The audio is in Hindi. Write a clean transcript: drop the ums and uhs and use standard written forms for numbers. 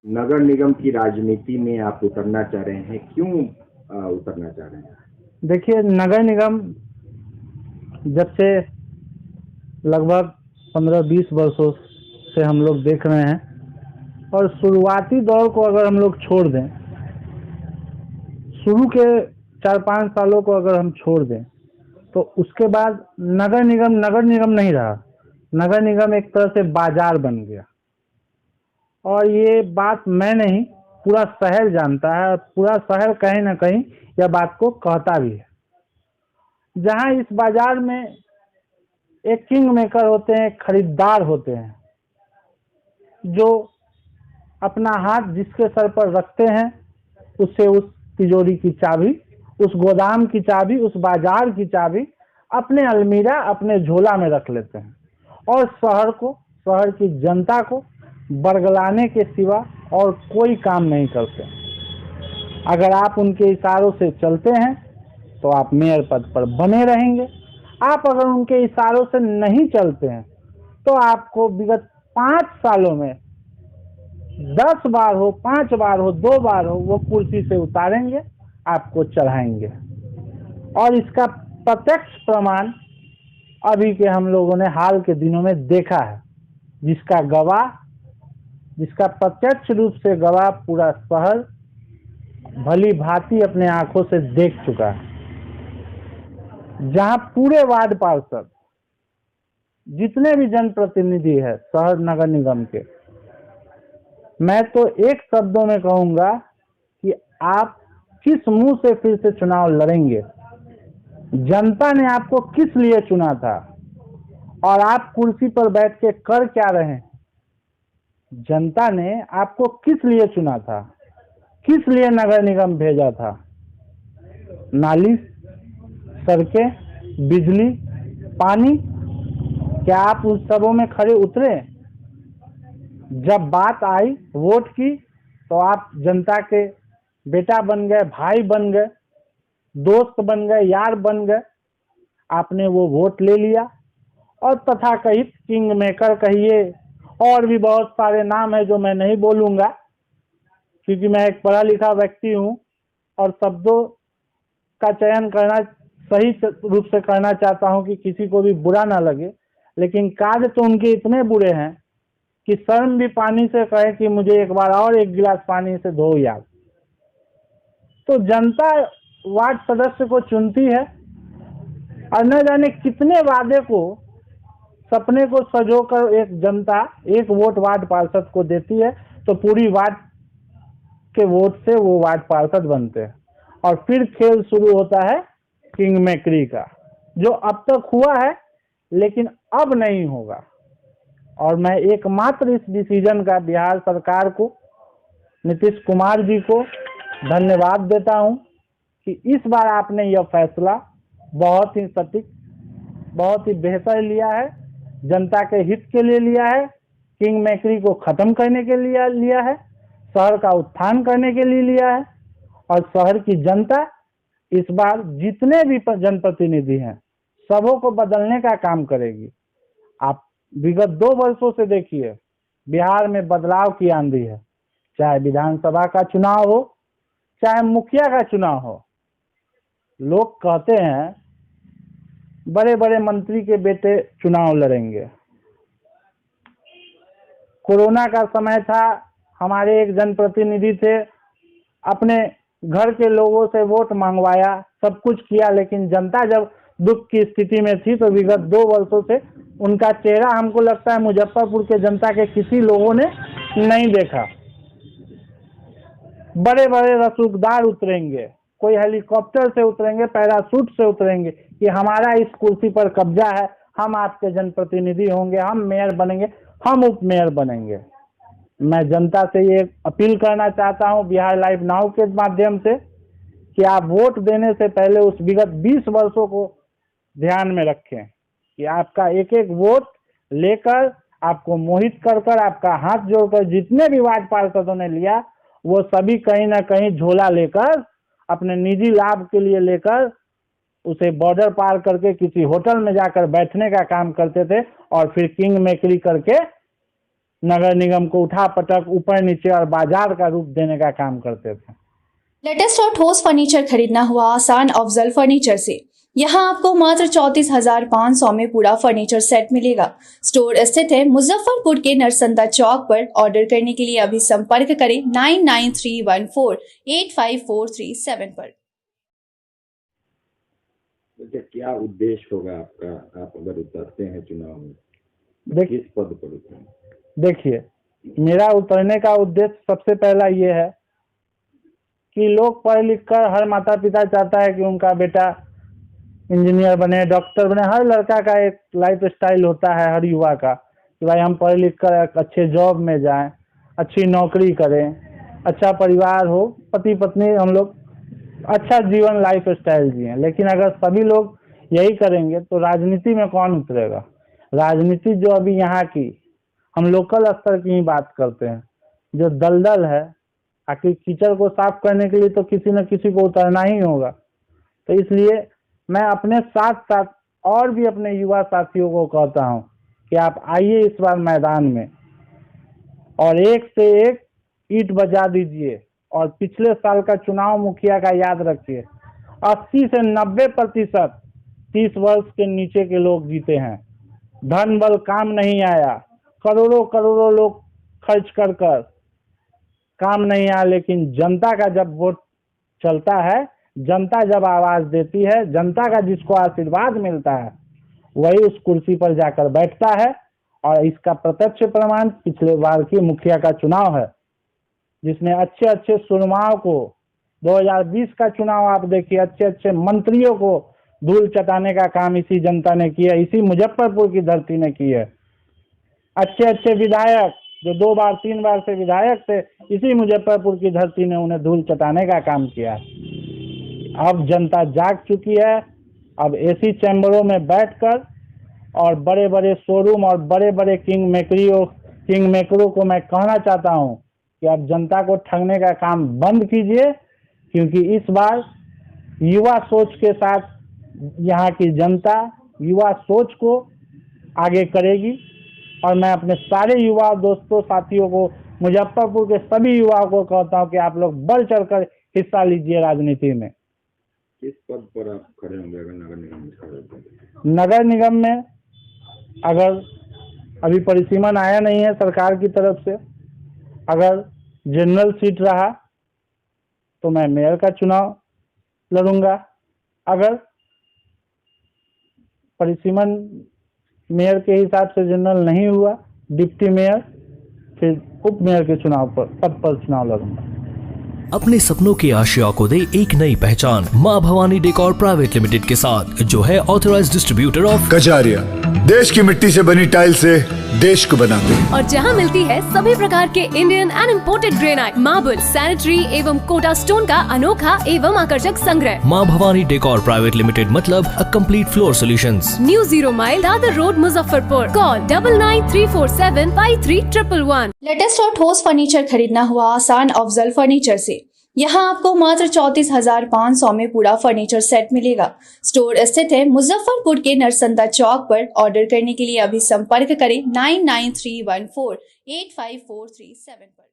नगर निगम की राजनीति में आप उतरना चाह रहे हैं, क्यों उतरना चाह रहे हैं? देखिए, नगर निगम जब से लगभग 15-20 वर्षों से हम लोग देख रहे हैं, और शुरुआती दौर को अगर हम लोग छोड़ दें, शुरू के 4-5 सालों को अगर हम छोड़ दें, तो उसके बाद नगर निगम नहीं रहा। नगर निगम एक तरह से बाजार बन गया। और ये बात मैं नहीं, पूरा शहर जानता है, और पूरा शहर कहीं ना कहीं यह बात को कहता भी है। जहां इस बाजार में एक किंग मेकर होते हैं, खरीदार होते हैं, जो अपना हाथ जिसके सर पर रखते हैं, उससे उस तिजोरी की चाबी, उस गोदाम की चाबी, उस बाजार की चाबी अपने अलमीरा, अपने झोला में रख लेते हैं, और शहर की जनता को बरगलाने के सिवा और कोई काम नहीं करते। अगर आप उनके इशारों से चलते हैं तो आप मेयर पद पर बने रहेंगे। आप अगर उनके इशारों से नहीं चलते हैं तो आपको विगत 5 सालों में 10 बार हो, 5 बार हो, 2 बार हो, वो कुर्सी से उतारेंगे, आपको चढ़ाएंगे। और इसका प्रत्यक्ष प्रमाण अभी के हम लोगों ने हाल के दिनों में देखा है, जिसका प्रत्यक्ष रूप से गवाह पूरा शहर भली भांति अपने आंखों से देख चुका है। जहां पूरे वार्ड पार्षद, जितने भी जनप्रतिनिधि है शहर नगर निगम के, मैं तो एक शब्दों में कहूंगा कि आप किस मुंह से फिर से चुनाव लड़ेंगे? जनता ने आपको किस लिए चुना था, और आप कुर्सी पर बैठ के कर क्या रहे हैं? जनता ने आपको किस लिए चुना था, किस लिए नगर निगम भेजा था? नाली, सड़कें, बिजली, पानी, क्या आप उन सबों में खड़े उतरे? जब बात आई वोट की तो आप जनता के बेटा बन गए, भाई बन गए, दोस्त बन गए, यार बन गए। आपने वो वोट ले लिया, और तथाकथित किंग मेकर कहिए, और भी बहुत सारे नाम है जो मैं नहीं बोलूंगा, क्योंकि मैं एक पढ़ा लिखा व्यक्ति हूं और शब्दों का चयन करना सही रूप से करना चाहता हूं कि किसी को भी बुरा ना लगे। लेकिन कार्य तो उनके इतने बुरे हैं कि शर्म भी पानी से कहे कि मुझे एक बार और एक गिलास पानी से धो यार। तो जनता वार्ड सदस्य को चुनती है, और न जाने कितने वादे को, सपने को सजोकर एक जनता एक वोट वार्ड पार्षद को देती है, तो पूरी वार्ड के वोट से वो वार्ड पार्षद बनते हैं। और फिर खेल शुरू होता है किंग मेकरी का, जो अब तक हुआ है लेकिन अब नहीं होगा। और मैं एकमात्र इस डिसीजन का बिहार सरकार को, नीतीश कुमार जी को धन्यवाद देता हूं कि इस बार आपने यह फैसला बहुत ही सटीक, बहुत ही बेहतर लिया है, जनता के हित के लिए लिया है, किंग मेकरी को खत्म करने के लिए लिया है, शहर का उत्थान करने के लिए लिया है। और शहर की जनता इस बार जितने भी जनप्रतिनिधि हैं सबों को बदलने का काम करेगी। आप विगत 2 वर्षों से देखिए, बिहार में बदलाव की आंधी है, चाहे विधानसभा का चुनाव हो, चाहे मुखिया का चुनाव हो। लोग कहते हैं बड़े बड़े मंत्री के बेटे चुनाव लड़ेंगे। कोरोना का समय था, हमारे एक जनप्रतिनिधि थे, अपने घर के लोगों से वोट मंगवाया, सब कुछ किया, लेकिन जनता जब दुख की स्थिति में थी तो विगत 2 वर्षों से उनका चेहरा हमको लगता है मुजफ्फरपुर के जनता के किसी लोगों ने नहीं देखा। बड़े बड़े रसूखदार उतरेंगे, कोई हेलीकॉप्टर से उतरेंगे, पैराशूट से उतरेंगे कि हमारा इस कुर्सी पर कब्जा है, हम आपके जनप्रतिनिधि होंगे, हम मेयर बनेंगे, हम उप मेयर बनेंगे। मैं जनता से ये अपील करना चाहता हूं बिहार लाइव नाउ के माध्यम से कि आप वोट देने से पहले उस विगत 20 वर्षों को ध्यान में रखें कि आपका एक एक वोट लेकर, आपको मोहित कर कर, आपका हाथ जोड़कर जितने भी वार्ड पार्षदों ने लिया, वो सभी कहीं ना कहीं झोला लेकर, अपने निजी लाभ के लिए लेकर, उसे बॉर्डर पार करके किसी होटल में जाकर बैठने का काम करते थे, और फिर किंग मेकरी करके नगर निगम को उठा पटक ऊपर नीचे और बाजार का रूप देने का काम करते थे। लेटेस्ट और ठोस फर्नीचर खरीदना हुआ आसान अफजल फर्नीचर से। यहाँ आपको मात्र 34,500 में पूरा फर्नीचर सेट मिलेगा। स्टोर स्थित है मुजफ्फरपुर के नरसंदा चौक पर। ऑर्डर करने के लिए अभी संपर्क करें 9931485437 पर। तो क्या उद्देश्य होगा आपका, आप अगर उतरते हैं चुनाव में, किस पद पर उतरेंगे? देखिए, मेरा उतरने का उद्देश्य सबसे पहला ये है कि लोग पढ़ लिख कर, हर माता पिता चाहता है कि उनका बेटा इंजीनियर बने, डॉक्टर बने। हर लड़का का एक लाइफ स्टाइल होता है, हर युवा का, कि भाई हम पढ़ लिख कर एक अच्छे जॉब में जाएं, अच्छी नौकरी करें, अच्छा परिवार हो, पति पत्नी हम लोग अच्छा जीवन लाइफ स्टाइल जिए। लेकिन अगर सभी लोग यही करेंगे तो राजनीति में कौन उतरेगा? राजनीति जो अभी यहाँ की, हम लोकल स्तर की ही बात करते हैं, जो दलदल है, आखिर कीचड़ को साफ करने के लिए तो किसी न किसी को उतरना ही होगा। तो इसलिए मैं अपने साथ साथ और भी अपने युवा साथियों को कहता हूं कि आप आइए इस बार मैदान में और एक से एक ईंट बजा दीजिए। और पिछले साल का चुनाव मुखिया का याद रखिए, 80 से 90% 30 वर्ष के नीचे के लोग जीते हैं। धन बल काम नहीं आया, करोड़ों करोड़ों लोग खर्च कर काम नहीं आया। लेकिन जनता का जब वोट चलता है, जनता जब आवाज देती है, जनता का जिसको आशीर्वाद मिलता है, वही उस कुर्सी पर जाकर बैठता है। और इसका प्रत्यक्ष प्रमाण पिछले बार की मुखिया का चुनाव है, जिसमें अच्छे अच्छे सुरमाओं को, 2020 का चुनाव आप देखिए, अच्छे अच्छे मंत्रियों को धूल चटाने का काम इसी जनता ने किया, इसी मुजफ्फरपुर की धरती ने की है। अच्छे अच्छे विधायक जो 2 बार 3 बार से विधायक थे, इसी मुजफ्फरपुर की धरती ने उन्हें धूल चटाने का काम किया। अब जनता जाग चुकी है। अब एसी चैम्बरों में बैठकर और बड़े बड़े शोरूम और बड़े बड़े किंग मेकरों को मैं कहना चाहता हूं कि अब जनता को ठगने का काम बंद कीजिए, क्योंकि इस बार युवा सोच के साथ यहाँ की जनता युवा सोच को आगे करेगी। और मैं अपने सारे युवा दोस्तों साथियों को, मुजफ्फरपुर के सभी युवाओं को कहता हूं कि आप लोग बढ़ चढ़कर हिस्सा लीजिए राजनीति में। किस पद पर आप खड़े होंगे अगर नगर निगम में खड़े होंगे? नगर निगम में अगर अभी परिसीमन आया नहीं है सरकार की तरफ से, अगर जनरल सीट रहा तो मैं मेयर का चुनाव लड़ूंगा। अगर परिसीमन मेयर के हिसाब से जनरल नहीं हुआ, डिप्टी मेयर, फिर उप मेयर के पद पर चुनाव लड़ूंगा। अपने सपनों की आशिया को दे एक नई पहचान माँ भवानी डेकोर प्राइवेट लिमिटेड के साथ, जो है ऑथराइज्ड डिस्ट्रीब्यूटर ऑफ कजारिया। देश की मिट्टी से बनी टाइल से देश को बनाते हैं। और जहां मिलती है सभी प्रकार के Indian and imported granite, marble, sanitary एवं कोटा स्टोन का अनोखा एवं आकर्षक संग्रह। माँ भवानी डेकोर प्राइवेट लिमिटेड मतलब a complete floor solutions. New 0 mile Dadar road Muzaffarpur. Call 9934753111। Latest और ठोस फर्नीचर खरीदना हुआ आसान अफजल फर्नीचर से। यहाँ आपको मात्र 34,500 में पूरा फर्नीचर सेट मिलेगा। स्टोर स्थित है मुजफ्फरपुर के नरसंदा चौक पर। ऑर्डर करने के लिए अभी संपर्क करें 9931485437 पर।